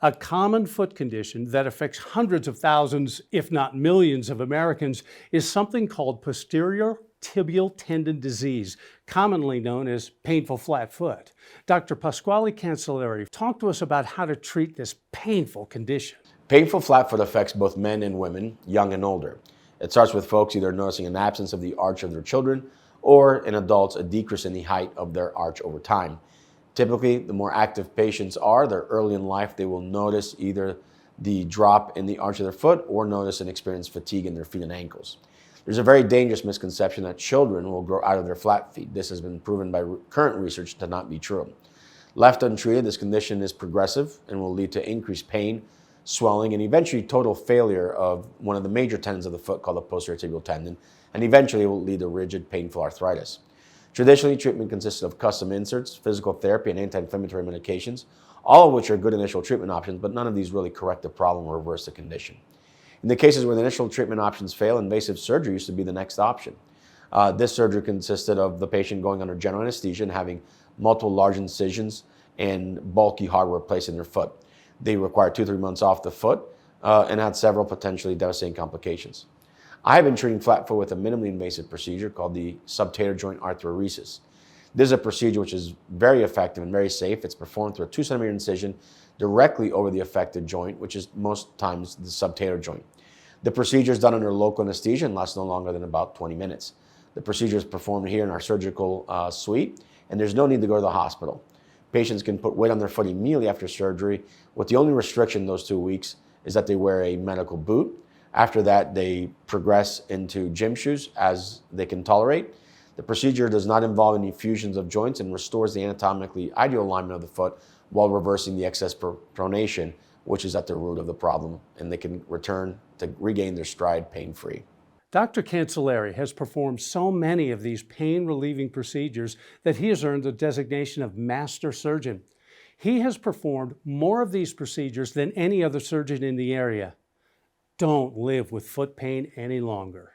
A common foot condition that affects hundreds of thousands, if not millions of Americans is something called posterior tibial tendon disease, commonly known as painful flat foot. Dr. Pasquale Cancelliere talked to us about how to treat this painful condition. Painful flat foot affects both men and women, young and older. It starts with folks either noticing an absence of the arch of their children or in adults a decrease in the height of their arch over time. Typically, the more active patients are, they're early in life, they will notice either the drop in the arch of their foot or notice and experience fatigue in their feet and ankles. There's a very dangerous misconception that children will grow out of their flat feet. This has been proven by current research to not be true. Left untreated, this condition is progressive and will lead to increased pain, swelling, and eventually total failure of one of the major tendons of the foot called the posterior tibial tendon, and eventually it will lead to rigid, painful arthritis. Traditionally, treatment consists of custom inserts, physical therapy, and anti-inflammatory medications, all of which are good initial treatment options, but none of these really correct the problem or reverse the condition. In the cases where the initial treatment options fail, invasive surgery used to be the next option. This surgery consisted of the patient going under general anesthesia and having multiple large incisions and bulky hardware placed in their foot. They required 2-3 months off the foot and had several potentially devastating complications. I have been treating flat foot with a minimally invasive procedure called the Subtator joint arthroresis. This is a procedure which is very effective and very safe. It's performed through a 2-centimeter incision directly over the affected joint, which is most times the subtator joint. The procedure is done under local anesthesia and lasts no longer than about 20 minutes. The procedure is performed here in our surgical suite, and there's no need to go to the hospital. Patients can put weight on their foot immediately after surgery, with the only restriction those 2 weeks is that they wear a medical boot. After that, they progress into gym shoes as they can tolerate. The procedure does not involve any fusions of joints and restores the anatomically ideal alignment of the foot while reversing the excess pronation, which is at the root of the problem, and they can return to regain their stride pain-free. Dr. Cancelliere has performed so many of these pain-relieving procedures that he has earned the designation of Master Surgeon. He has performed more of these procedures than any other surgeon in the area. Don't live with foot pain any longer.